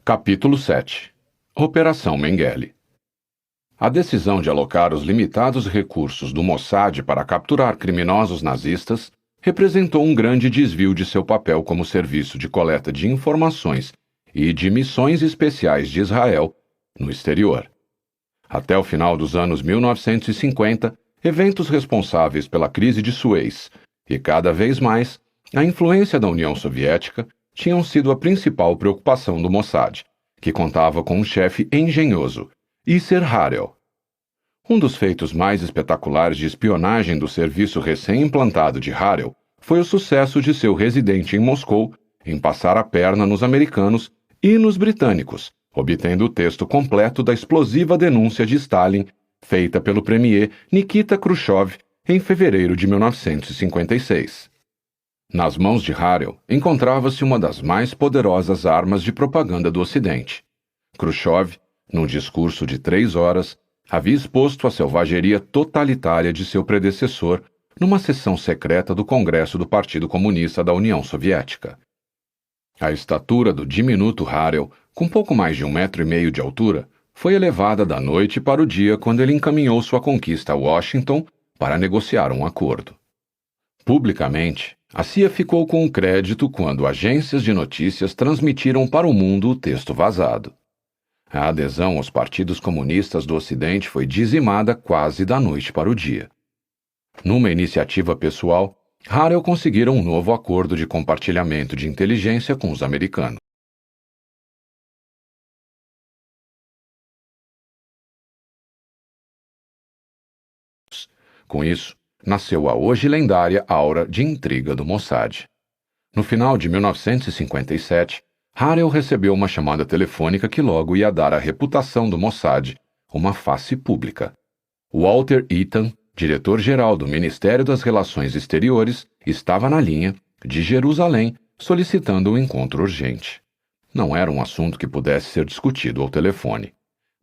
Capítulo 7. Operação Mengele. A decisão de alocar os limitados recursos do Mossad para capturar criminosos nazistas representou um grande desvio de seu papel como serviço de coleta de informações e de missões especiais de Israel no exterior. Até o final dos anos 1950, eventos responsáveis pela crise de Suez e, cada vez mais, a influência da União Soviética tinham sido a principal preocupação do Mossad, que contava com um chefe engenhoso, Yasser Harel. Um dos feitos mais espetaculares de espionagem do serviço recém-implantado de Harel foi o sucesso de seu residente em Moscou em passar a perna nos americanos e nos britânicos, obtendo o texto completo da explosiva denúncia de Stalin feita pelo premier Nikita Khrushchev em fevereiro de 1956. Nas mãos de Harel encontrava-se uma das mais poderosas armas de propaganda do Ocidente. Khrushchev, num discurso de 3 horas, havia exposto a selvageria totalitária de seu predecessor numa sessão secreta do Congresso do Partido Comunista da União Soviética. A estatura do diminuto Harel, com pouco mais de 1,5 metros de altura, foi elevada da noite para o dia quando ele encaminhou sua conquista a Washington para negociar um acordo. Publicamente, a CIA ficou com o crédito quando agências de notícias transmitiram para o mundo o texto vazado. A adesão aos partidos comunistas do Ocidente foi dizimada quase da noite para o dia. Numa iniciativa pessoal, Harel conseguira um novo acordo de compartilhamento de inteligência com os americanos. Com isso, nasceu a hoje lendária aura de intriga do Mossad. No final de 1957, Harel recebeu uma chamada telefônica que logo ia dar à reputação do Mossad uma face pública. Walter Eaton, diretor-geral do Ministério das Relações Exteriores, estava na linha, de Jerusalém, solicitando um encontro urgente. Não era um assunto que pudesse ser discutido ao telefone.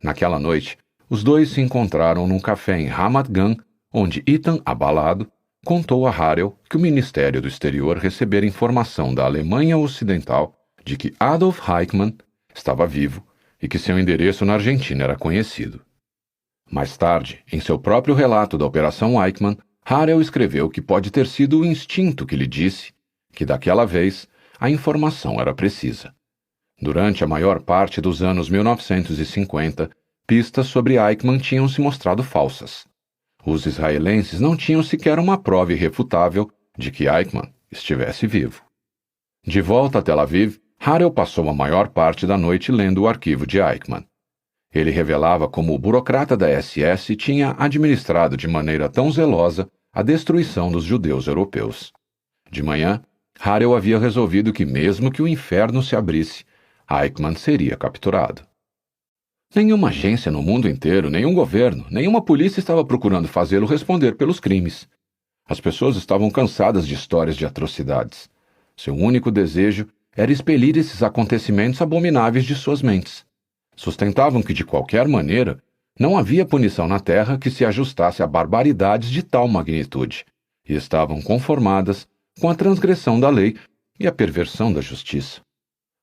Naquela noite, os dois se encontraram num café em Ramat Gan, onde Eaton, abalado, contou a Harel que o Ministério do Exterior recebera informação da Alemanha Ocidental de que Adolf Eichmann estava vivo e que seu endereço na Argentina era conhecido. Mais tarde, em seu próprio relato da Operação Eichmann, Harel escreveu que pode ter sido o instinto que lhe disse que, daquela vez, a informação era precisa. Durante a maior parte dos anos 1950, pistas sobre Eichmann tinham se mostrado falsas. Os israelenses não tinham sequer uma prova irrefutável de que Eichmann estivesse vivo. De volta a Tel Aviv, Harel passou a maior parte da noite lendo o arquivo de Eichmann. Ele revelava como o burocrata da SS tinha administrado de maneira tão zelosa a destruição dos judeus europeus. De manhã, Harel havia resolvido que, mesmo que o inferno se abrisse, Eichmann seria capturado. Nenhuma agência no mundo inteiro, nenhum governo, nenhuma polícia estava procurando fazê-lo responder pelos crimes. As pessoas estavam cansadas de histórias de atrocidades. Seu único desejo era expelir esses acontecimentos abomináveis de suas mentes. Sustentavam que, de qualquer maneira, não havia punição na Terra que se ajustasse a barbaridades de tal magnitude, e estavam conformadas com a transgressão da lei e a perversão da justiça.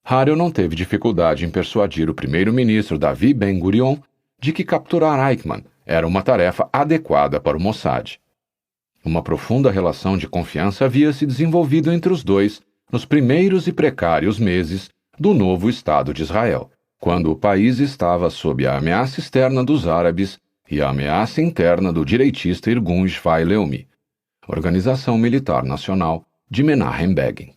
Harel não teve dificuldade em persuadir o primeiro-ministro Davi Ben-Gurion de que capturar Eichmann era uma tarefa adequada para o Mossad. Uma profunda relação de confiança havia se desenvolvido entre os dois nos primeiros e precários meses do novo Estado de Israel, quando o país estava sob a ameaça externa dos árabes e a ameaça interna do direitista Irgun Shvai Leumi, Organização Militar Nacional de Menachem Begin.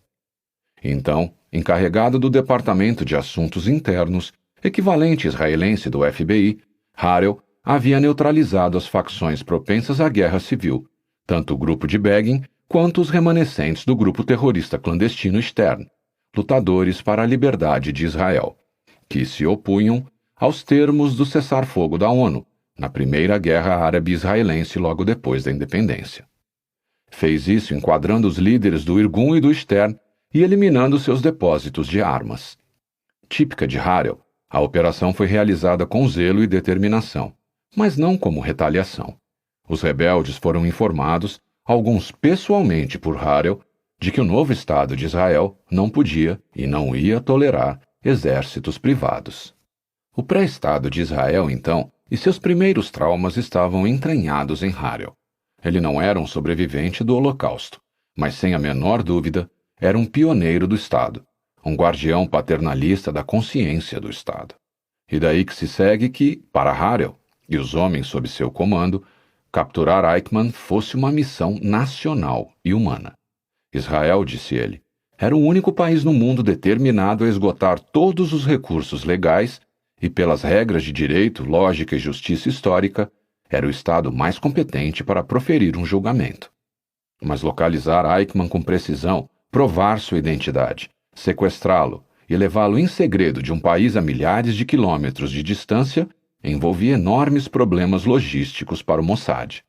Então, encarregado do Departamento de Assuntos Internos, equivalente israelense do FBI, Harel havia neutralizado as facções propensas à guerra civil, tanto o grupo de Begin quanto os remanescentes do grupo terrorista clandestino Stern, lutadores para a liberdade de Israel, que se opunham aos termos do cessar-fogo da ONU, na Primeira Guerra Árabe-Israelense logo depois da independência. Fez isso enquadrando os líderes do Irgun e do Stern e eliminando seus depósitos de armas. Típica de Harel, a operação foi realizada com zelo e determinação, mas não como retaliação. Os rebeldes foram informados, alguns pessoalmente por Harel, de que o novo Estado de Israel não podia e não ia tolerar exércitos privados. O pré-Estado de Israel, então, e seus primeiros traumas estavam entranhados em Harel. Ele não era um sobrevivente do Holocausto, mas sem a menor dúvida, era um pioneiro do Estado, um guardião paternalista da consciência do Estado. E daí que se segue que, para Harel e os homens sob seu comando, capturar Eichmann fosse uma missão nacional e humana. Israel, disse ele, era o único país no mundo determinado a esgotar todos os recursos legais e, pelas regras de direito, lógica e justiça histórica, era o Estado mais competente para proferir um julgamento. Mas localizar Eichmann com precisão, provar sua identidade, sequestrá-lo e levá-lo em segredo de um país a milhares de quilômetros de distância envolvia enormes problemas logísticos para o Mossad.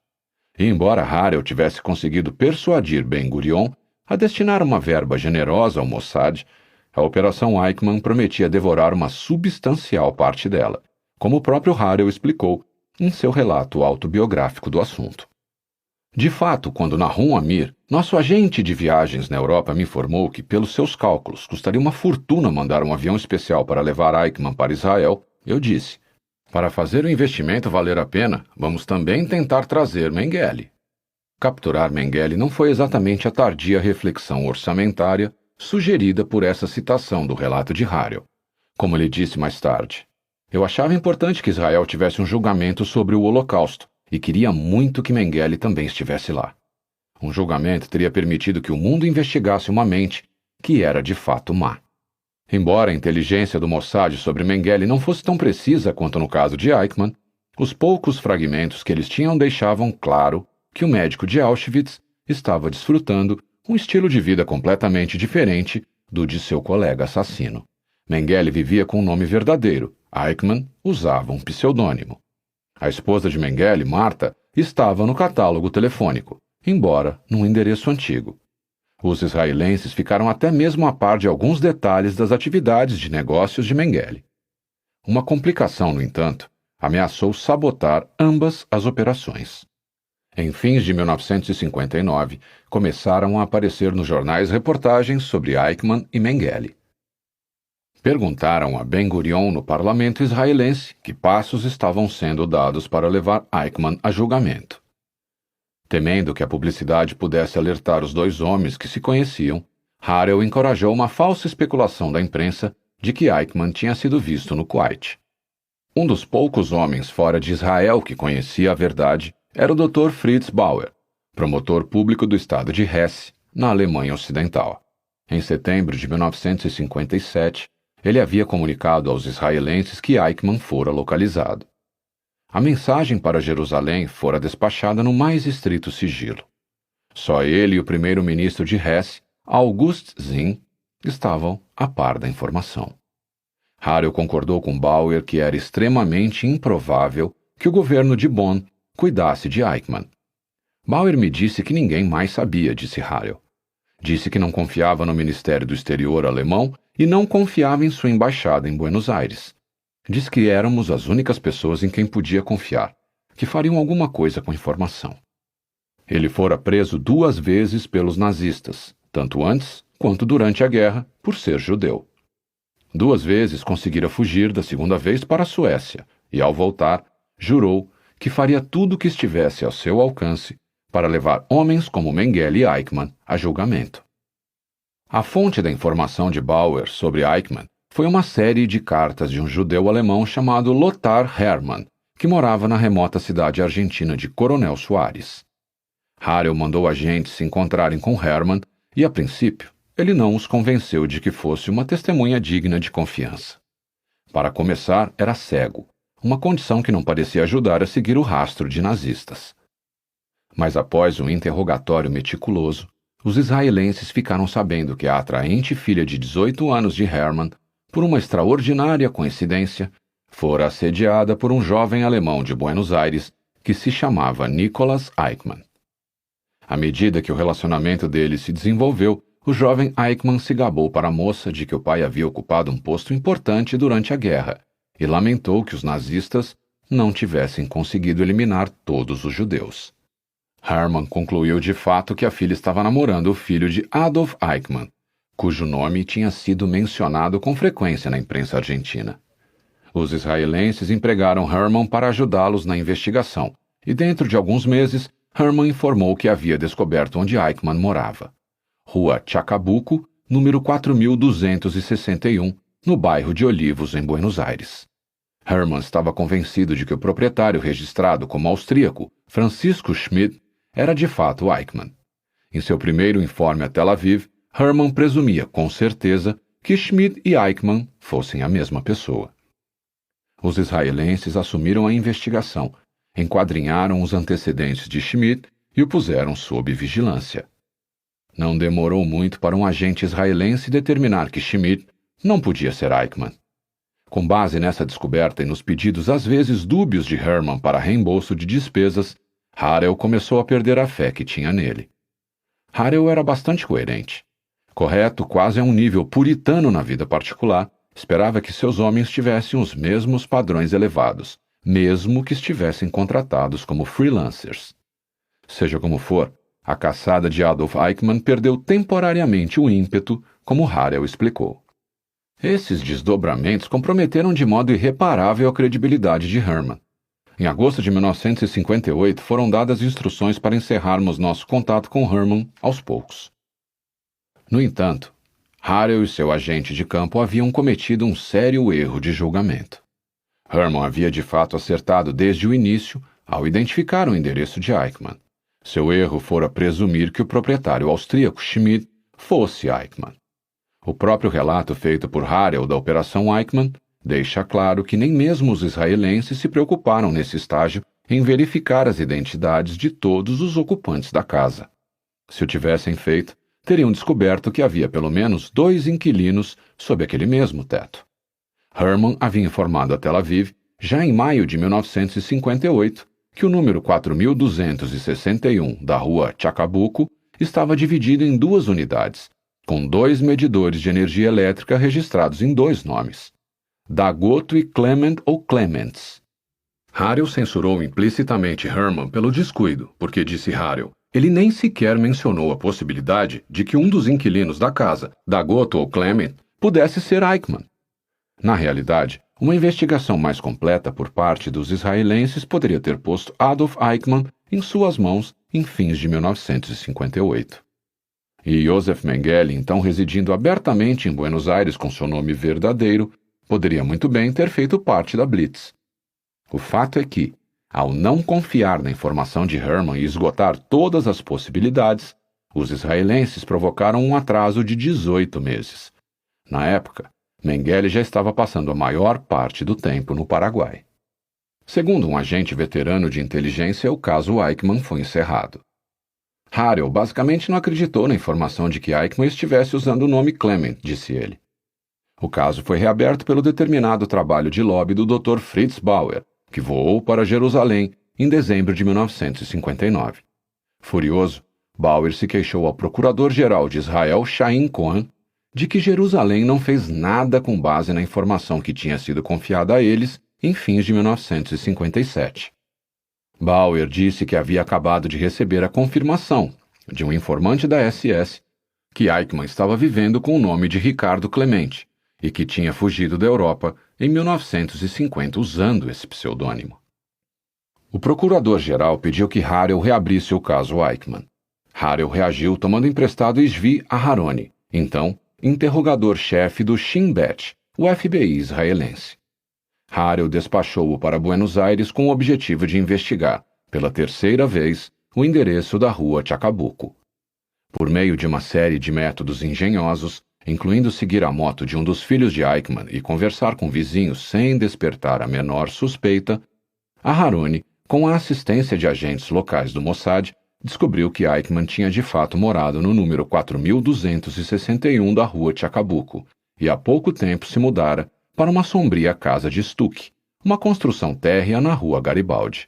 E embora Harel tivesse conseguido persuadir Ben-Gurion a destinar uma verba generosa ao Mossad, a Operação Eichmann prometia devorar uma substancial parte dela, como o próprio Harel explicou em seu relato autobiográfico do assunto. De fato, quando Nahum Amir, nosso agente de viagens na Europa, me informou que, pelos seus cálculos, custaria uma fortuna mandar um avião especial para levar Eichmann para Israel, eu disse, para fazer o investimento valer a pena, vamos também tentar trazer Mengele. Capturar Mengele não foi exatamente a tardia reflexão orçamentária sugerida por essa citação do relato de Harel. Como ele disse mais tarde, eu achava importante que Israel tivesse um julgamento sobre o Holocausto e queria muito que Mengele também estivesse lá. Um julgamento teria permitido que o mundo investigasse uma mente que era de fato má. Embora a inteligência do Mossad sobre Mengele não fosse tão precisa quanto no caso de Eichmann, os poucos fragmentos que eles tinham deixavam claro que o médico de Auschwitz estava desfrutando um estilo de vida completamente diferente do de seu colega assassino. Mengele vivia com um nome verdadeiro, Eichmann usava um pseudônimo. A esposa de Mengele, Marta, estava no catálogo telefônico, embora num endereço antigo. Os israelenses ficaram até mesmo a par de alguns detalhes das atividades de negócios de Mengele. Uma complicação, no entanto, ameaçou sabotar ambas as operações. Em fins de 1959, começaram a aparecer nos jornais reportagens sobre Eichmann e Mengele. Perguntaram a Ben-Gurion no parlamento israelense que passos estavam sendo dados para levar Eichmann a julgamento. Temendo que a publicidade pudesse alertar os dois homens que se conheciam, Harel encorajou uma falsa especulação da imprensa de que Eichmann tinha sido visto no Kuwait. Um dos poucos homens fora de Israel que conhecia a verdade era o Dr. Fritz Bauer, promotor público do estado de Hesse, na Alemanha Ocidental. Em setembro de 1957, ele havia comunicado aos israelenses que Eichmann fora localizado. A mensagem para Jerusalém fora despachada no mais estrito sigilo. Só ele e o primeiro-ministro de Hesse, August Zinn, estavam a par da informação. Harel concordou com Bauer que era extremamente improvável que o governo de Bonn cuidasse de Eichmann. Bauer me disse que ninguém mais sabia, disse Harel. Disse que não confiava no Ministério do Exterior alemão e não confiava em sua embaixada em Buenos Aires. Diz que éramos as únicas pessoas em quem podia confiar, que fariam alguma coisa com a informação. Ele fora preso 2 vezes pelos nazistas, tanto antes quanto durante a guerra, por ser judeu. 2 vezes conseguira fugir da segunda vez para a Suécia e, ao voltar, jurou que faria tudo o que estivesse ao seu alcance para levar homens como Mengele e Eichmann a julgamento. A fonte da informação de Bauer sobre Eichmann foi uma série de cartas de um judeu alemão chamado Lothar Hermann, que morava na remota cidade argentina de Coronel Suárez. Harel mandou agentes se encontrarem com Hermann e, a princípio, ele não os convenceu de que fosse uma testemunha digna de confiança. Para começar, era cego, uma condição que não parecia ajudar a seguir o rastro de nazistas. Mas após um interrogatório meticuloso, os israelenses ficaram sabendo que a atraente filha de 18 anos de Hermann, por uma extraordinária coincidência, fora assediada por um jovem alemão de Buenos Aires que se chamava Nicholas Eichmann. À medida que o relacionamento deles se desenvolveu, o jovem Eichmann se gabou para a moça de que o pai havia ocupado um posto importante durante a guerra e lamentou que os nazistas não tivessem conseguido eliminar todos os judeus. Hermann concluiu de fato que a filha estava namorando o filho de Adolf Eichmann, cujo nome tinha sido mencionado com frequência na imprensa argentina. Os israelenses empregaram Herman para ajudá-los na investigação, e dentro de alguns meses, Herman informou que havia descoberto onde Eichmann morava. Rua Chacabuco, número 4261, no bairro de Olivos, em Buenos Aires. Herman estava convencido de que o proprietário registrado como austríaco, Francisco Schmidt, era de fato Eichmann. Em seu primeiro informe a Tel Aviv, Herman presumia, com certeza, que Schmidt e Eichmann fossem a mesma pessoa. Os israelenses assumiram a investigação, enquadrinharam os antecedentes de Schmidt e o puseram sob vigilância. Não demorou muito para um agente israelense determinar que Schmidt não podia ser Eichmann. Com base nessa descoberta e nos pedidos às vezes dúbios de Herman para reembolso de despesas, Harel começou a perder a fé que tinha nele. Harel era bastante coerente. Correto quase a um nível puritano na vida particular, esperava que seus homens tivessem os mesmos padrões elevados, mesmo que estivessem contratados como freelancers. Seja como for, a caçada de Adolf Eichmann perdeu temporariamente o ímpeto, como Harel explicou. Esses desdobramentos comprometeram de modo irreparável a credibilidade de Herman. Em agosto de 1958, foram dadas instruções para encerrarmos nosso contato com Herman aos poucos. No entanto, Harel e seu agente de campo haviam cometido um sério erro de julgamento. Herman havia de fato acertado desde o início ao identificar o endereço de Eichmann. Seu erro fora presumir que o proprietário austríaco Schmidt fosse Eichmann. O próprio relato feito por Harel da Operação Eichmann deixa claro que nem mesmo os israelenses se preocuparam nesse estágio em verificar as identidades de todos os ocupantes da casa. Se o tivessem feito, teriam descoberto que havia pelo menos 2 inquilinos sob aquele mesmo teto. Herman havia informado a Tel Aviv, já em maio de 1958, que o número 4261 da rua Chacabuco estava dividido em 2 unidades, com 2 medidores de energia elétrica registrados em 2 nomes, Dagoto e Clement ou Clements. Harel censurou implicitamente Herman pelo descuido, porque, disse Harel, ele nem sequer mencionou a possibilidade de que um dos inquilinos da casa, Dagoto ou Clement, pudesse ser Eichmann. Na realidade, uma investigação mais completa por parte dos israelenses poderia ter posto Adolf Eichmann em suas mãos em fins de 1958. E Josef Mengele, então residindo abertamente em Buenos Aires com seu nome verdadeiro, poderia muito bem ter feito parte da Blitz. O fato é que, ao não confiar na informação de Herman e esgotar todas as possibilidades, os israelenses provocaram um atraso de 18 meses. Na época, Mengele já estava passando a maior parte do tempo no Paraguai. Segundo um agente veterano de inteligência, o caso Eichmann foi encerrado. Harel basicamente não acreditou na informação de que Eichmann estivesse usando o nome Clement, disse ele. O caso foi reaberto pelo determinado trabalho de lobby do Dr. Fritz Bauer, que voou para Jerusalém em dezembro de 1959. Furioso, Bauer se queixou ao procurador-geral de Israel, Chaim Cohen, de que Jerusalém não fez nada com base na informação que tinha sido confiada a eles em fins de 1957. Bauer disse que havia acabado de receber a confirmação de um informante da SS que Eichmann estava vivendo com o nome de Ricardo Clemente e que tinha fugido da Europa em 1950 usando esse pseudônimo. O procurador-geral pediu que Harel reabrisse o caso Eichmann. Harel reagiu tomando emprestado Zvi Aharoni, então interrogador-chefe do Shin Bet, o FBI israelense. Harel despachou-o para Buenos Aires com o objetivo de investigar, pela 3ª vez, o endereço da rua Chacabuco. Por meio de uma série de métodos engenhosos, incluindo seguir a moto de um dos filhos de Eichmann e conversar com vizinhos sem despertar a menor suspeita, Aharoni, com a assistência de agentes locais do Mossad, descobriu que Eichmann tinha de fato morado no número 4261 da rua Chacabuco e há pouco tempo se mudara para uma sombria casa de estuque, uma construção térrea na rua Garibaldi.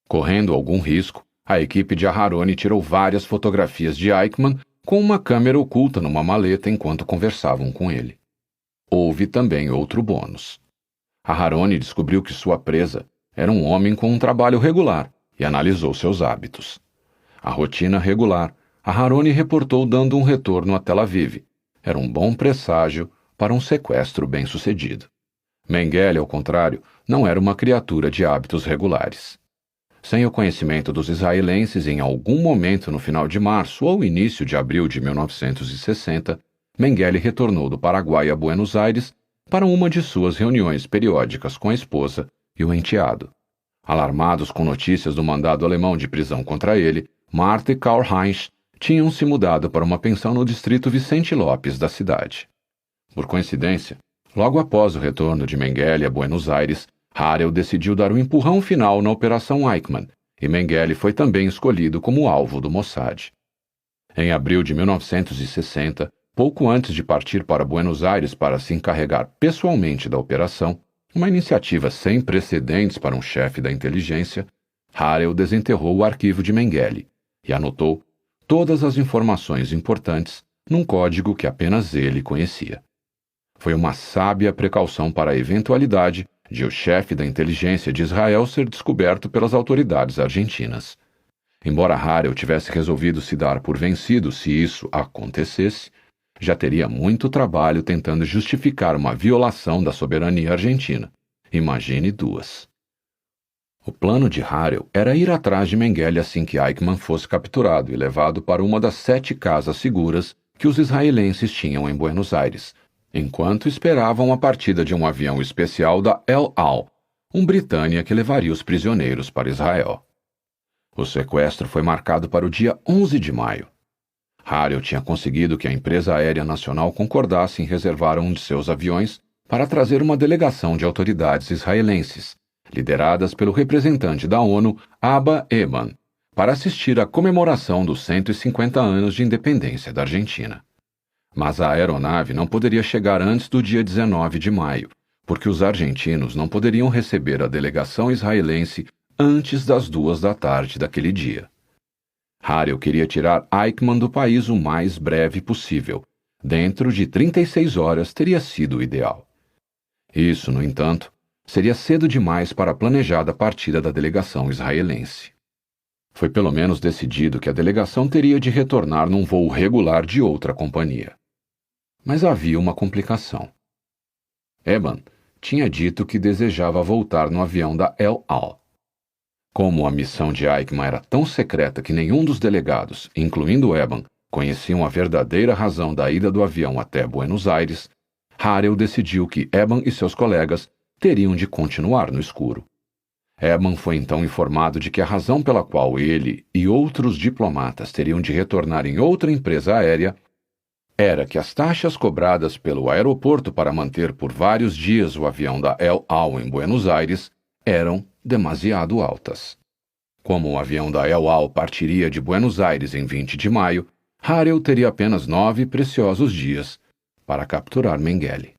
Correndo algum risco, a equipe de Aharoni tirou várias fotografias de Eichmann com uma câmera oculta numa maleta enquanto conversavam com ele. Houve também outro bônus. Aharoni descobriu que sua presa era um homem com um trabalho regular e analisou seus hábitos. A rotina regular, Aharoni reportou dando um retorno a Tel Aviv, era um bom presságio para um sequestro bem-sucedido. Mengele, ao contrário, não era uma criatura de hábitos regulares. Sem o conhecimento dos israelenses, em algum momento no final de março ou início de abril de 1960, Mengele retornou do Paraguai a Buenos Aires para uma de suas reuniões periódicas com a esposa e o enteado. Alarmados com notícias do mandado alemão de prisão contra ele, Martha e Karl-Heinz tinham se mudado para uma pensão no distrito Vicente Lopes da cidade. Por coincidência, logo após o retorno de Mengele a Buenos Aires, Harel decidiu dar um empurrão final na Operação Eichmann, e Mengele foi também escolhido como alvo do Mossad. Em abril de 1960, pouco antes de partir para Buenos Aires para se encarregar pessoalmente da operação, uma iniciativa sem precedentes para um chefe da inteligência, Harel desenterrou o arquivo de Mengele e anotou todas as informações importantes num código que apenas ele conhecia. Foi uma sábia precaução para a eventualidade de o chefe da inteligência de Israel ser descoberto pelas autoridades argentinas. Embora Harel tivesse resolvido se dar por vencido se isso acontecesse, já teria muito trabalho tentando justificar uma violação da soberania argentina. Imagine duas. O plano de Harel era ir atrás de Mengele assim que Eichmann fosse capturado e levado para uma das 7 casas seguras que os israelenses tinham em Buenos Aires, enquanto esperavam a partida de um avião especial da El Al, um Britânia que levaria os prisioneiros para Israel. O sequestro foi marcado para o dia 11 de maio. Harel tinha conseguido que a empresa aérea nacional concordasse em reservar um de seus aviões para trazer uma delegação de autoridades israelenses, lideradas pelo representante da ONU, Abba Eban, para assistir à comemoração dos 150 anos de independência da Argentina. Mas a aeronave não poderia chegar antes do dia 19 de maio, porque os argentinos não poderiam receber a delegação israelense antes das 2 da tarde daquele dia. Harel queria tirar Eichmann do país o mais breve possível. Dentro de 36 horas teria sido o ideal. Isso, no entanto, seria cedo demais para a planejada partida da delegação israelense. Foi pelo menos decidido que a delegação teria de retornar num voo regular de outra companhia. Mas havia uma complicação. Eban tinha dito que desejava voltar no avião da El Al. Como a missão de Eichmann era tão secreta que nenhum dos delegados, incluindo Eban, conheciam a verdadeira razão da ida do avião até Buenos Aires, Harel decidiu que Eban e seus colegas teriam de continuar no escuro. Eban foi então informado de que a razão pela qual ele e outros diplomatas teriam de retornar em outra empresa aérea era que as taxas cobradas pelo aeroporto para manter por vários dias o avião da El Al em Buenos Aires eram demasiado altas. Como o avião da El Al partiria de Buenos Aires em 20 de maio, Harel teria apenas 9 preciosos dias para capturar Mengele.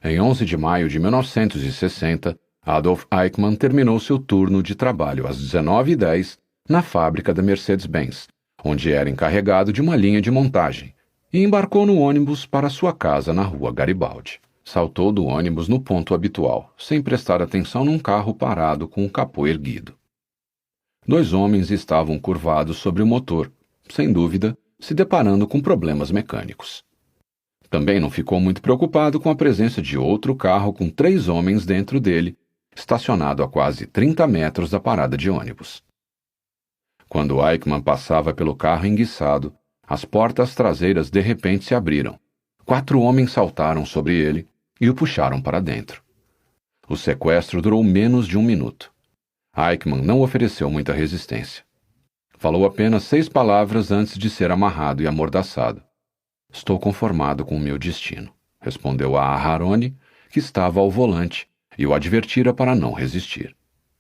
Em 11 de maio de 1960, Adolf Eichmann terminou seu turno de trabalho às 19h10 na fábrica da Mercedes-Benz, onde era encarregado de uma linha de montagem, e embarcou no ônibus para sua casa na rua Garibaldi. Saltou do ônibus no ponto habitual, sem prestar atenção num carro parado com o capô erguido. 2 homens estavam curvados sobre o motor, sem dúvida, se deparando com problemas mecânicos. Também não ficou muito preocupado com a presença de outro carro com 3 homens dentro dele, estacionado a quase 30 metros da parada de ônibus. Quando Eichmann passava pelo carro enguiçado, as portas traseiras de repente se abriram. 4 homens saltaram sobre ele e o puxaram para dentro. O sequestro durou menos de 1 minuto. Eichmann não ofereceu muita resistência. Falou apenas 6 palavras antes de ser amarrado e amordaçado. "Estou conformado com o meu destino", respondeu a Aharoni, que estava ao volante, e o advertira para não resistir.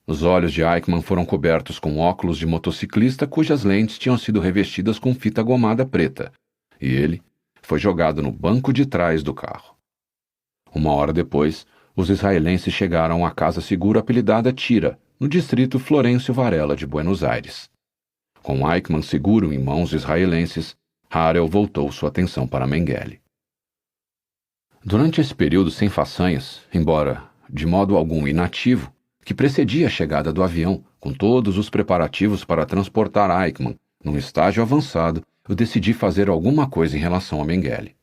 Os olhos de Eichmann foram cobertos com óculos de motociclista cujas lentes tinham sido revestidas com fita gomada preta, e ele foi jogado no banco de trás do carro. 1 hora depois, os israelenses chegaram à casa segura apelidada Tira, no distrito Florencio Varela de Buenos Aires. Com Eichmann seguro em mãos israelenses, Harel voltou sua atenção para Mengele. Durante esse período sem façanhas, embora de modo algum inativo, que precedia a chegada do avião, com todos os preparativos para transportar Eichmann num estágio avançado, eu decidi fazer alguma coisa em relação a Mengele.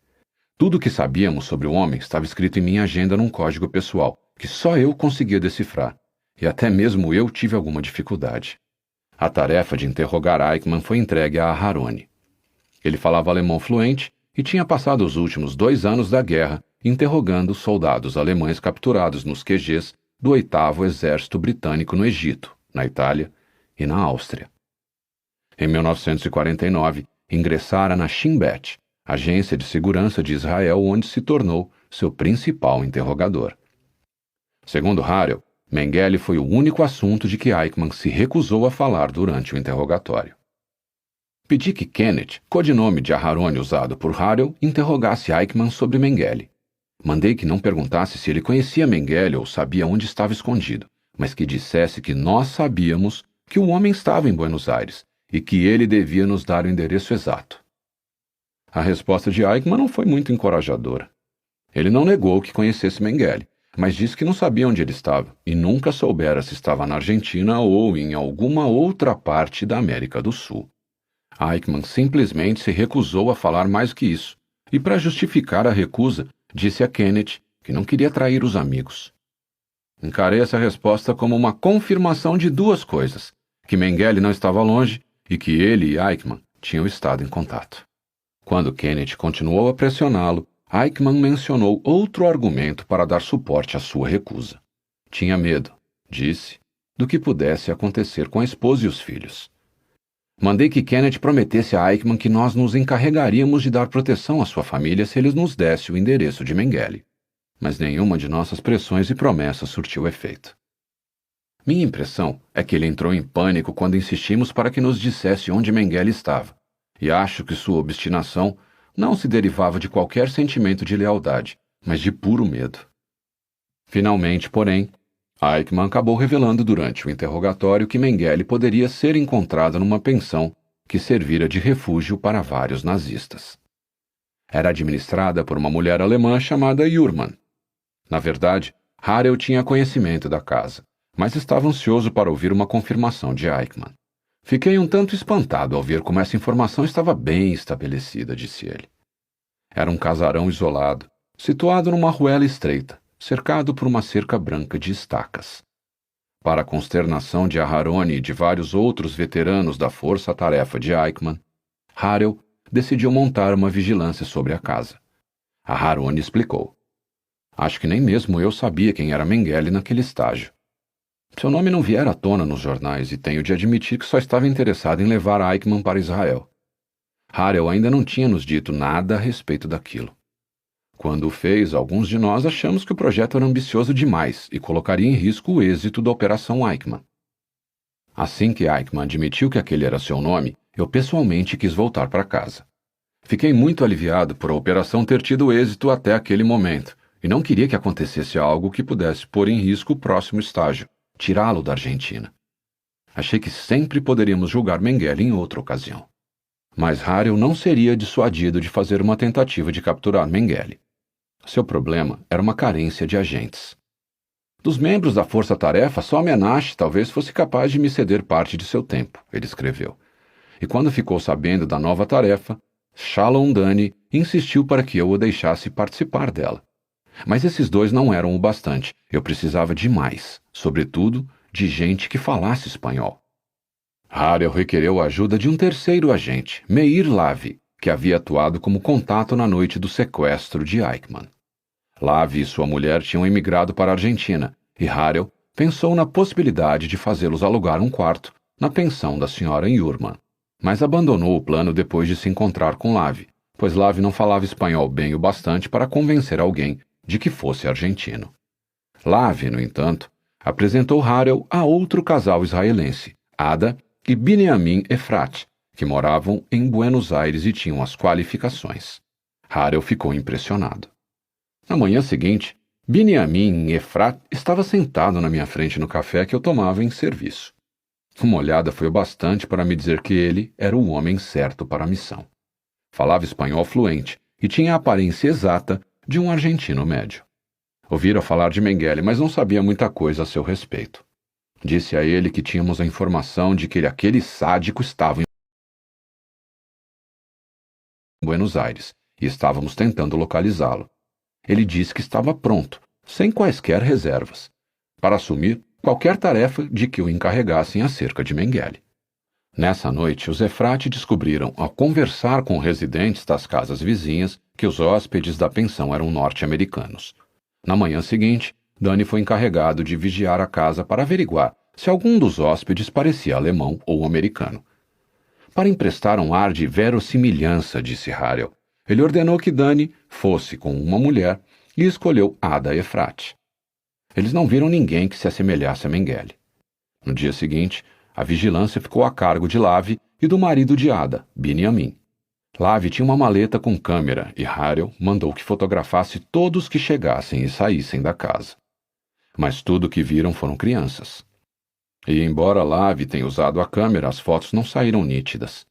Tudo o que sabíamos sobre o homem estava escrito em minha agenda num código pessoal, que só eu conseguia decifrar, e até mesmo eu tive alguma dificuldade. A tarefa de interrogar Eichmann foi entregue a Aharoni. Ele falava alemão fluente e tinha passado os últimos 2 anos da guerra interrogando soldados alemães capturados nos QGs do 8º Exército Britânico no Egito, na Itália e na Áustria. Em 1949, ingressara na Shin Bet, agência de segurança de Israel, onde se tornou seu principal interrogador. Segundo Harel, Mengele foi o único assunto de que Eichmann se recusou a falar durante o interrogatório. Pedi que Kenneth, codinome de Aharoni usado por Harel, interrogasse Eichmann sobre Mengele. Mandei que não perguntasse se ele conhecia Mengele ou sabia onde estava escondido, mas que dissesse que nós sabíamos que o homem estava em Buenos Aires e que ele devia nos dar o endereço exato. A resposta de Eichmann não foi muito encorajadora. Ele não negou que conhecesse Mengele, mas disse que não sabia onde ele estava e nunca soubera se estava na Argentina ou em alguma outra parte da América do Sul. Eichmann simplesmente se recusou a falar mais que isso, e para justificar a recusa, disse a Kenneth que não queria trair os amigos. Encarei essa resposta como uma confirmação de 2 coisas, que Mengele não estava longe e que ele e Eichmann tinham estado em contato. Quando Kenneth continuou a pressioná-lo, Eichmann mencionou outro argumento para dar suporte à sua recusa. Tinha medo, disse, do que pudesse acontecer com a esposa e os filhos. Mandei que Kenneth prometesse a Eichmann que nós nos encarregaríamos de dar proteção à sua família se ele nos desse o endereço de Mengele. Mas nenhuma de nossas pressões e promessas surtiu efeito. Minha impressão é que ele entrou em pânico quando insistimos para que nos dissesse onde Mengele estava, e acho que sua obstinação não se derivava de qualquer sentimento de lealdade, mas de puro medo. Finalmente, porém, Eichmann acabou revelando durante o interrogatório que Mengele poderia ser encontrado numa pensão que servira de refúgio para vários nazistas. Era administrada por uma mulher alemã chamada Jurman. Na verdade, Harel tinha conhecimento da casa, mas estava ansioso para ouvir uma confirmação de Eichmann. Fiquei um tanto espantado ao ver como essa informação estava bem estabelecida, disse ele. Era um casarão isolado, situado numa ruela estreita, cercado por uma cerca branca de estacas. Para a consternação de Aharoni e de vários outros veteranos da força-tarefa de Eichmann, Harel decidiu montar uma vigilância sobre a casa. Aharoni explicou. Acho que nem mesmo eu sabia quem era Mengele naquele estágio. Seu nome não viera à tona nos jornais e tenho de admitir que só estava interessado em levar Eichmann para Israel. Harel ainda não tinha nos dito nada a respeito daquilo. Quando o fez, alguns de nós achamos que o projeto era ambicioso demais e colocaria em risco o êxito da Operação Eichmann. Assim que Eichmann admitiu que aquele era seu nome, eu pessoalmente quis voltar para casa. Fiquei muito aliviado por a operação ter tido êxito até aquele momento e não queria que acontecesse algo que pudesse pôr em risco o próximo estágio, tirá-lo da Argentina. Achei que sempre poderíamos julgar Mengele em outra ocasião. Mas Harel não seria dissuadido de fazer uma tentativa de capturar Mengele. Seu problema era uma carência de agentes. Dos membros da força-tarefa, só Menashe talvez fosse capaz de me ceder parte de seu tempo, ele escreveu. E quando ficou sabendo da nova tarefa, Shalom Dani insistiu para que eu o deixasse participar dela. Mas esses 2 não eram o bastante. Eu precisava de mais, sobretudo de gente que falasse espanhol. Harel requereu a ajuda de um terceiro agente, Meir Lavi, que havia atuado como contato na noite do sequestro de Eichmann. Lavi e sua mulher tinham emigrado para a Argentina, e Harel pensou na possibilidade de fazê-los alugar um quarto na pensão da senhora Jurman, mas abandonou o plano depois de se encontrar com Lavi, pois Lavi não falava espanhol bem o bastante para convencer alguém de que fosse argentino. Lavi, no entanto, apresentou Harel a outro casal israelense, Ada e Binyamin Efrat, que moravam em Buenos Aires e tinham as qualificações. Harel ficou impressionado. Na manhã seguinte, Binyamin Efrat estava sentado na minha frente no café que eu tomava em serviço. Uma olhada foi o bastante para me dizer que ele era o homem certo para a missão. Falava espanhol fluente e tinha a aparência exata de um argentino médio. Ouvira falar de Mengele, mas não sabia muita coisa a seu respeito. Disse a ele que tínhamos a informação de que aquele sádico estava em Buenos Aires e estávamos tentando localizá-lo. Ele disse que estava pronto, sem quaisquer reservas, para assumir qualquer tarefa de que o encarregassem acerca de Mengele. Nessa noite, os Efrati descobriram, ao conversar com residentes das casas vizinhas, que os hóspedes da pensão eram norte-americanos. Na manhã seguinte, Dani foi encarregado de vigiar a casa para averiguar se algum dos hóspedes parecia alemão ou americano. Para emprestar um ar de verossimilhança, disse Harel, ele ordenou que Dani fosse com uma mulher e escolheu Ada Efrat. Eles não viram ninguém que se assemelhasse a Mengele. No dia seguinte, a vigilância ficou a cargo de Lavi e do marido de Ada, Binyamin. Lavi tinha uma maleta com câmera e Harel mandou que fotografasse todos que chegassem e saíssem da casa. Mas tudo o que viram foram crianças. E embora Lavi tenha usado a câmera, as fotos não saíram nítidas.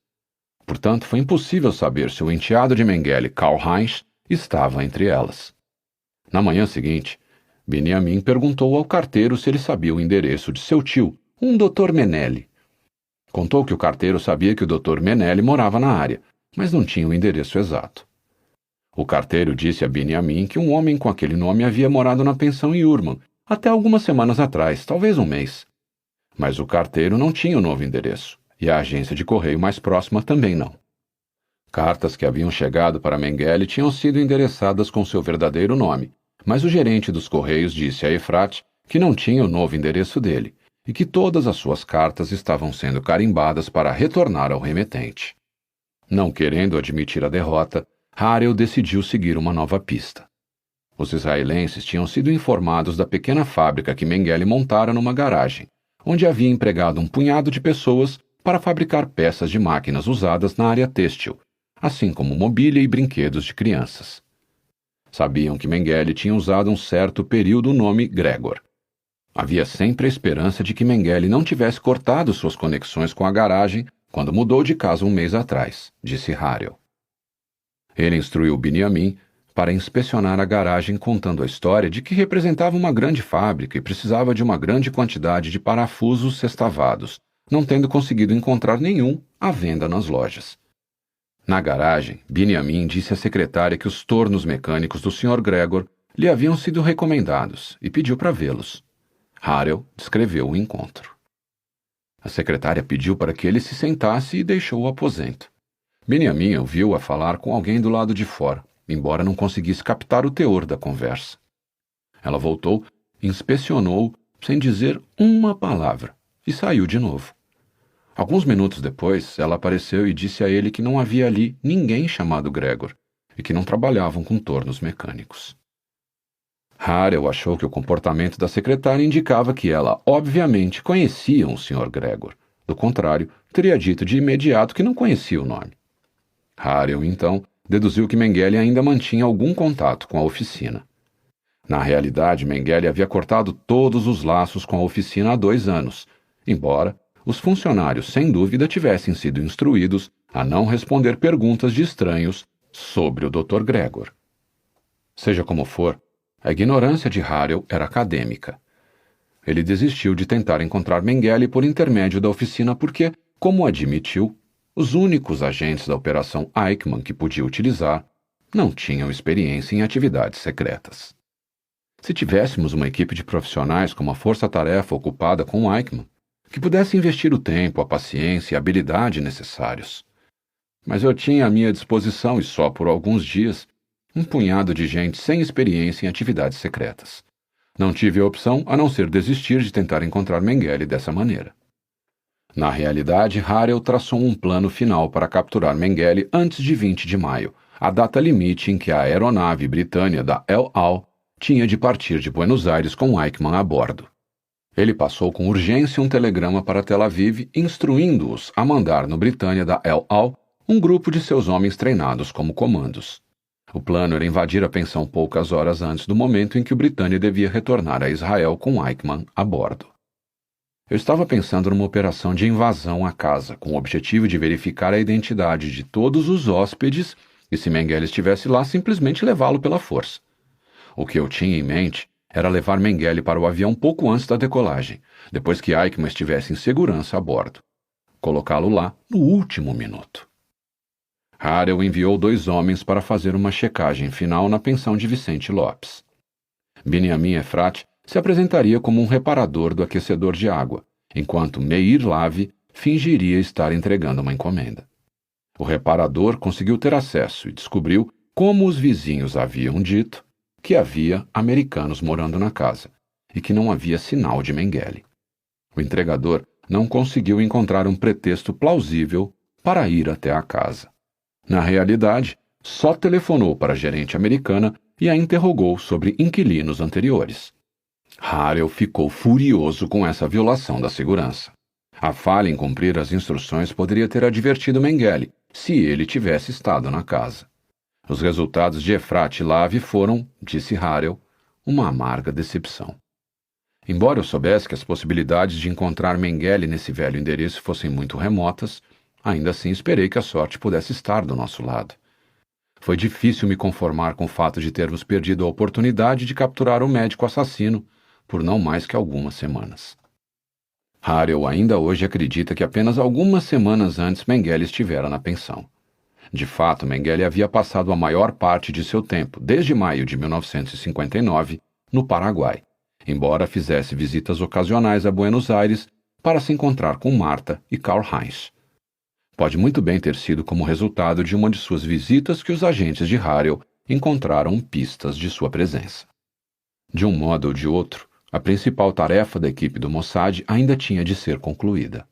Portanto, foi impossível saber se o enteado de Mengele, Karl-Heinz, estava entre elas. Na manhã seguinte, Binyamin perguntou ao carteiro se ele sabia o endereço de seu tio, um Dr. Menelli. Contou que o carteiro sabia que o Dr. Menelli morava na área, mas não tinha o endereço exato. O carteiro disse a Binyamin que um homem com aquele nome havia morado na pensão em Urman, até algumas semanas atrás, talvez um mês. Mas o carteiro não tinha o novo endereço, e a agência de correio mais próxima também não. Cartas que haviam chegado para Mengele tinham sido endereçadas com seu verdadeiro nome, mas o gerente dos correios disse a Efrat que não tinha o novo endereço dele, e que todas as suas cartas estavam sendo carimbadas para retornar ao remetente. Não querendo admitir a derrota, Harel decidiu seguir uma nova pista. Os israelenses tinham sido informados da pequena fábrica que Mengele montara numa garagem, onde havia empregado um punhado de pessoas para fabricar peças de máquinas usadas na área têxtil, assim como mobília e brinquedos de crianças. Sabiam que Mengele tinha usado um certo período o nome Gregor. Havia sempre a esperança de que Mengele não tivesse cortado suas conexões com a garagem quando mudou de casa um mês atrás, disse Harel. Ele instruiu Binyamin para inspecionar a garagem contando a história de que representava uma grande fábrica e precisava de uma grande quantidade de parafusos sextavados, não tendo conseguido encontrar nenhum à venda nas lojas. Na garagem, Binyamin disse à secretária que os tornos mecânicos do Sr. Gregor lhe haviam sido recomendados e pediu para vê-los. Harel descreveu o encontro. A secretária pediu para que ele se sentasse e deixou o aposento. Binyamin ouviu-a falar com alguém do lado de fora, embora não conseguisse captar o teor da conversa. Ela voltou, inspecionou sem dizer uma palavra e saiu de novo. Alguns minutos depois, ela apareceu e disse a ele que não havia ali ninguém chamado Gregor e que não trabalhavam com tornos mecânicos. Harel achou que o comportamento da secretária indicava que ela, obviamente, conhecia o Sr. Gregor. Do contrário, teria dito de imediato que não conhecia o nome. Harel, então, deduziu que Mengele ainda mantinha algum contato com a oficina. Na realidade, Mengele havia cortado todos os laços com a oficina há 2 anos, embora os funcionários, sem dúvida, tivessem sido instruídos a não responder perguntas de estranhos sobre o Dr. Gregor. Seja como for, a ignorância de Harel era acadêmica. Ele desistiu de tentar encontrar Mengele por intermédio da oficina porque, como admitiu, os únicos agentes da Operação Eichmann que podia utilizar não tinham experiência em atividades secretas. Se tivéssemos uma equipe de profissionais com uma força-tarefa ocupada com Eichmann, que pudesse investir o tempo, a paciência e a habilidade necessários. Mas eu tinha à minha disposição, e só por alguns dias, um punhado de gente sem experiência em atividades secretas. Não tive a opção a não ser desistir de tentar encontrar Mengele dessa maneira. Na realidade, Harel traçou um plano final para capturar Mengele antes de 20 de maio, a data limite em que a aeronave britânia da El Al tinha de partir de Buenos Aires com Eichmann a bordo. Ele passou com urgência um telegrama para Tel Aviv, instruindo-os a mandar no Britânia da El Al um grupo de seus homens treinados como comandos. O plano era invadir a pensão poucas horas antes do momento em que o Britânia devia retornar a Israel com Eichmann a bordo. Eu estava pensando numa operação de invasão à casa, com o objetivo de verificar a identidade de todos os hóspedes e, se Mengele estivesse lá, simplesmente levá-lo pela força. O que eu tinha em mente era levar Mengele para o avião pouco antes da decolagem, depois que Eichmann estivesse em segurança a bordo. Colocá-lo lá no último minuto. Harel enviou 2 homens para fazer uma checagem final na pensão de Vicente Lopes. Binyamin Efrat se apresentaria como um reparador do aquecedor de água, enquanto Meir Lavi fingiria estar entregando uma encomenda. O reparador conseguiu ter acesso e descobriu, como os vizinhos haviam dito, que havia americanos morando na casa e que não havia sinal de Mengele. O entregador não conseguiu encontrar um pretexto plausível para ir até a casa. Na realidade, só telefonou para a gerente americana e a interrogou sobre inquilinos anteriores. Harel ficou furioso com essa violação da segurança. A falha em cumprir as instruções poderia ter advertido Mengele, se ele tivesse estado na casa. Os resultados de Efrat e Lavi foram, disse Harel, uma amarga decepção. Embora eu soubesse que as possibilidades de encontrar Mengele nesse velho endereço fossem muito remotas, ainda assim esperei que a sorte pudesse estar do nosso lado. Foi difícil me conformar com o fato de termos perdido a oportunidade de capturar o médico assassino por não mais que algumas semanas. Harel ainda hoje acredita que apenas algumas semanas antes Mengele estivera na pensão. De fato, Mengele havia passado a maior parte de seu tempo, desde maio de 1959, no Paraguai, embora fizesse visitas ocasionais a Buenos Aires para se encontrar com Marta e Karl-Heinz. Pode muito bem ter sido como resultado de uma de suas visitas que os agentes de Harel encontraram pistas de sua presença. De um modo ou de outro, a principal tarefa da equipe do Mossad ainda tinha de ser concluída.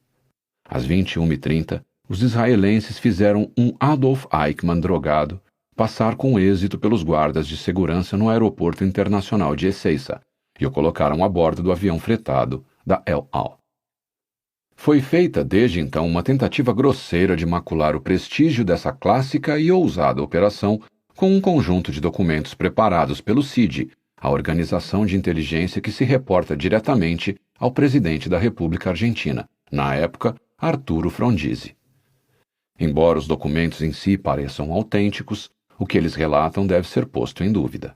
Às 21h30, os israelenses fizeram um Adolf Eichmann drogado passar com êxito pelos guardas de segurança no aeroporto internacional de Ezeiza e o colocaram a bordo do avião fretado da El Al. Foi feita desde então uma tentativa grosseira de macular o prestígio dessa clássica e ousada operação com um conjunto de documentos preparados pelo CID, a organização de inteligência que se reporta diretamente ao presidente da República Argentina, na época, Arturo Frondizi. Embora os documentos em si pareçam autênticos, o que eles relatam deve ser posto em dúvida.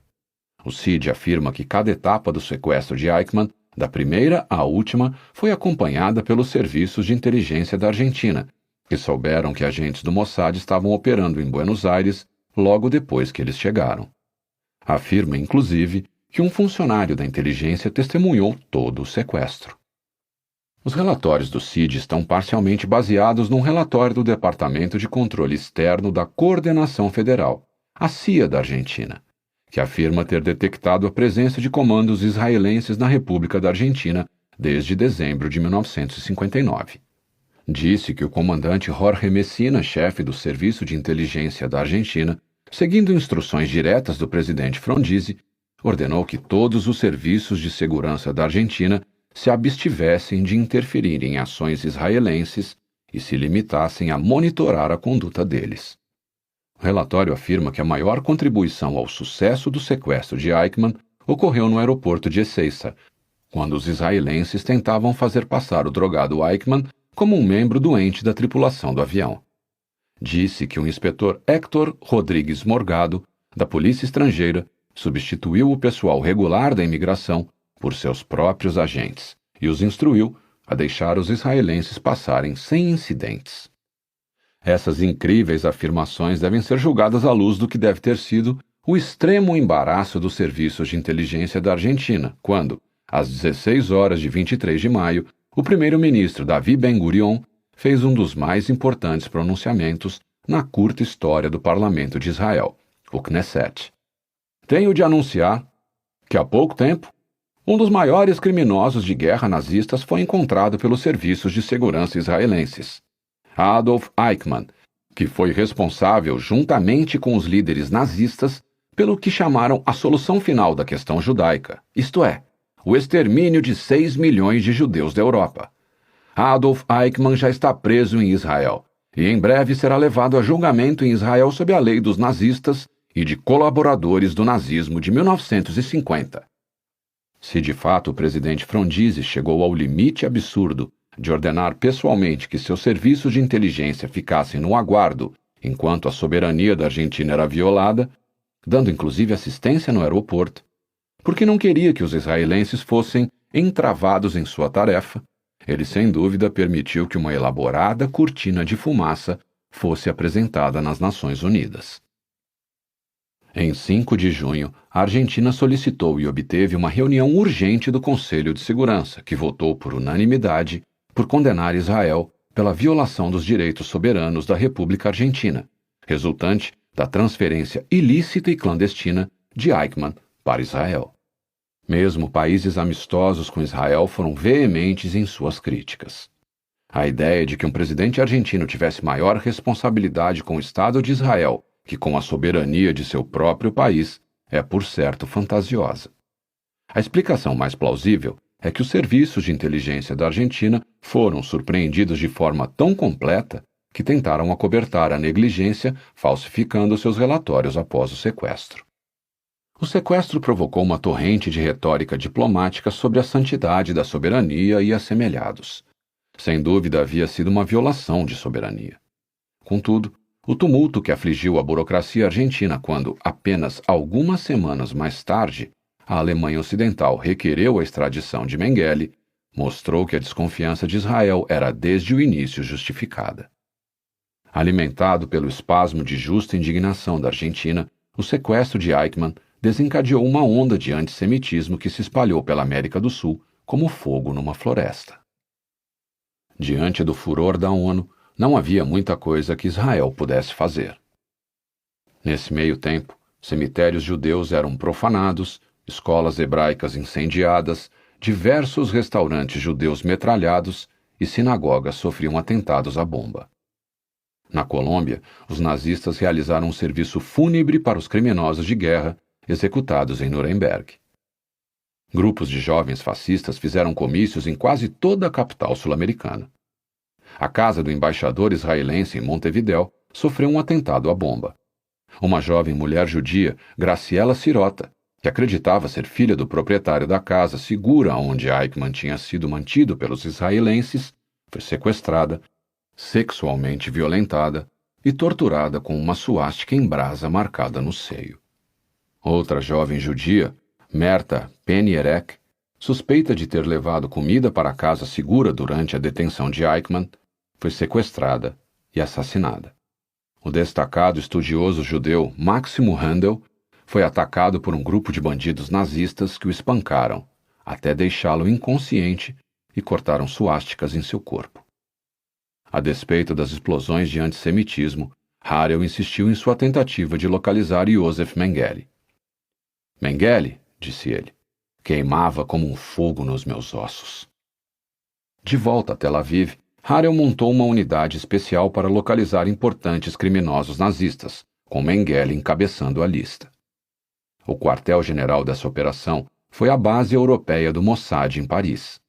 O CID afirma que cada etapa do sequestro de Eichmann, da primeira à última, foi acompanhada pelos serviços de inteligência da Argentina, que souberam que agentes do Mossad estavam operando em Buenos Aires logo depois que eles chegaram. Afirma, inclusive, que um funcionário da inteligência testemunhou todo o sequestro. Os relatórios do CID estão parcialmente baseados num relatório do Departamento de Controle Externo da Coordenação Federal, a CIA da Argentina, que afirma ter detectado a presença de comandos israelenses na República da Argentina desde dezembro de 1959. Disse que o comandante Jorge Messina, chefe do Serviço de Inteligência da Argentina, seguindo instruções diretas do presidente Frondizi, ordenou que todos os serviços de segurança da Argentina se abstivessem de interferir em ações israelenses e se limitassem a monitorar a conduta deles. O relatório afirma que a maior contribuição ao sucesso do sequestro de Eichmann ocorreu no aeroporto de Ezeiza, quando os israelenses tentavam fazer passar o drogado Eichmann como um membro doente da tripulação do avião. Disse que o inspetor Héctor Rodrigues Morgado, da Polícia Estrangeira, substituiu o pessoal regular da imigração por seus próprios agentes e os instruiu a deixar os israelenses passarem sem incidentes. Essas incríveis afirmações devem ser julgadas à luz do que deve ter sido o extremo embaraço dos serviços de inteligência da Argentina, quando, às 16 horas de 23 de maio, o primeiro-ministro Davi Ben-Gurion fez um dos mais importantes pronunciamentos na curta história do Parlamento de Israel, o Knesset. Tenho de anunciar que há pouco tempo, um dos maiores criminosos de guerra nazistas foi encontrado pelos serviços de segurança israelenses, Adolf Eichmann, que foi responsável, juntamente com os líderes nazistas, pelo que chamaram a solução final da questão judaica, isto é, o extermínio de 6 milhões de judeus da Europa. Adolf Eichmann já está preso em Israel e em breve será levado a julgamento em Israel sob a lei dos nazistas e de colaboradores do nazismo de 1950. Se de fato o presidente Frondizi chegou ao limite absurdo de ordenar pessoalmente que seus serviços de inteligência ficassem no aguardo enquanto a soberania da Argentina era violada, dando inclusive assistência no aeroporto, porque não queria que os israelenses fossem entravados em sua tarefa, ele sem dúvida permitiu que uma elaborada cortina de fumaça fosse apresentada nas Nações Unidas. Em 5 de junho, a Argentina solicitou e obteve uma reunião urgente do Conselho de Segurança, que votou por unanimidade por condenar Israel pela violação dos direitos soberanos da República Argentina, resultante da transferência ilícita e clandestina de Eichmann para Israel. Mesmo países amistosos com Israel foram veementes em suas críticas. A ideia de que um presidente argentino tivesse maior responsabilidade com o Estado de Israel que com a soberania de seu próprio país é, por certo, fantasiosa. A explicação mais plausível é que os serviços de inteligência da Argentina foram surpreendidos de forma tão completa que tentaram acobertar a negligência, falsificando seus relatórios após o sequestro. O sequestro provocou uma torrente de retórica diplomática sobre a santidade da soberania e assemelhados. Sem dúvida, havia sido uma violação de soberania. Contudo, o tumulto que afligiu a burocracia argentina quando, apenas algumas semanas mais tarde, a Alemanha Ocidental requereu a extradição de Mengele, mostrou que a desconfiança de Israel era desde o início justificada. Alimentado pelo espasmo de justa indignação da Argentina, o sequestro de Eichmann desencadeou uma onda de antissemitismo que se espalhou pela América do Sul como fogo numa floresta. Diante do furor da ONU, não havia muita coisa que Israel pudesse fazer. Nesse meio tempo, cemitérios judeus eram profanados, escolas hebraicas incendiadas, diversos restaurantes judeus metralhados e sinagogas sofriam atentados à bomba. Na Colômbia, os nazistas realizaram um serviço fúnebre para os criminosos de guerra executados em Nuremberg. Grupos de jovens fascistas fizeram comícios em quase toda a capital sul-americana. A casa do embaixador israelense em Montevidéu sofreu um atentado à bomba. Uma jovem mulher judia, Graciela Sirota, que acreditava ser filha do proprietário da casa segura onde Eichmann tinha sido mantido pelos israelenses, foi sequestrada, sexualmente violentada e torturada com uma suástica em brasa marcada no seio. Outra jovem judia, Merta Penierek, suspeita de ter levado comida para a casa segura durante a detenção de Eichmann, foi sequestrada e assassinada. O destacado estudioso judeu Máximo Handel foi atacado por um grupo de bandidos nazistas que o espancaram, até deixá-lo inconsciente e cortaram suásticas em seu corpo. A despeito das explosões de antissemitismo, Harel insistiu em sua tentativa de localizar Yosef Mengele. Mengele, disse ele, queimava como um fogo nos meus ossos. De volta a Tel Aviv, Harel montou uma unidade especial para localizar importantes criminosos nazistas, com Mengele encabeçando a lista. O quartel-general dessa operação foi a base europeia do Mossad em Paris.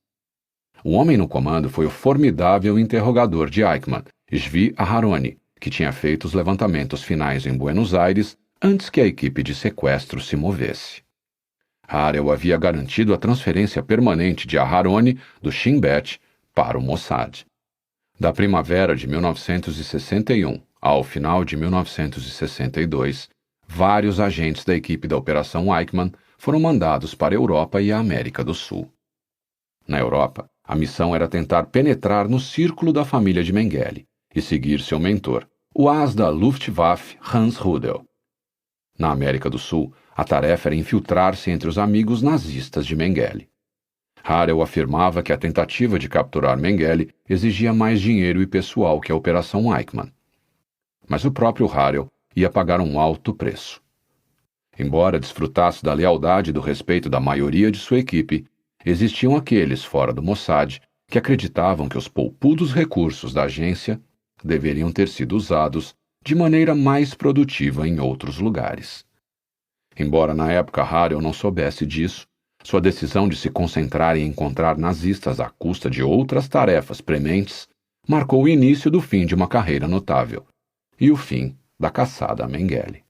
O homem no comando foi o formidável interrogador de Eichmann, Zvi Aharoni, que tinha feito os levantamentos finais em Buenos Aires antes que a equipe de sequestro se movesse. Harel havia garantido a transferência permanente de Aharoni do Shin Bet para o Mossad. Da primavera de 1961 ao final de 1962, vários agentes da equipe da Operação Eichmann foram mandados para a Europa e a América do Sul. Na Europa, a missão era tentar penetrar no círculo da família de Mengele e seguir seu mentor, o as da Luftwaffe Hans Rudel. Na América do Sul, a tarefa era infiltrar-se entre os amigos nazistas de Mengele. Harel afirmava que a tentativa de capturar Mengele exigia mais dinheiro e pessoal que a Operação Eichmann. Mas o próprio Harel ia pagar um alto preço. Embora desfrutasse da lealdade e do respeito da maioria de sua equipe, existiam aqueles fora do Mossad que acreditavam que os poupudos recursos da agência deveriam ter sido usados de maneira mais produtiva em outros lugares. Embora na época Harel não soubesse disso, sua decisão de se concentrar em encontrar nazistas à custa de outras tarefas prementes marcou o início do fim de uma carreira notável e o fim da caçada a Mengele.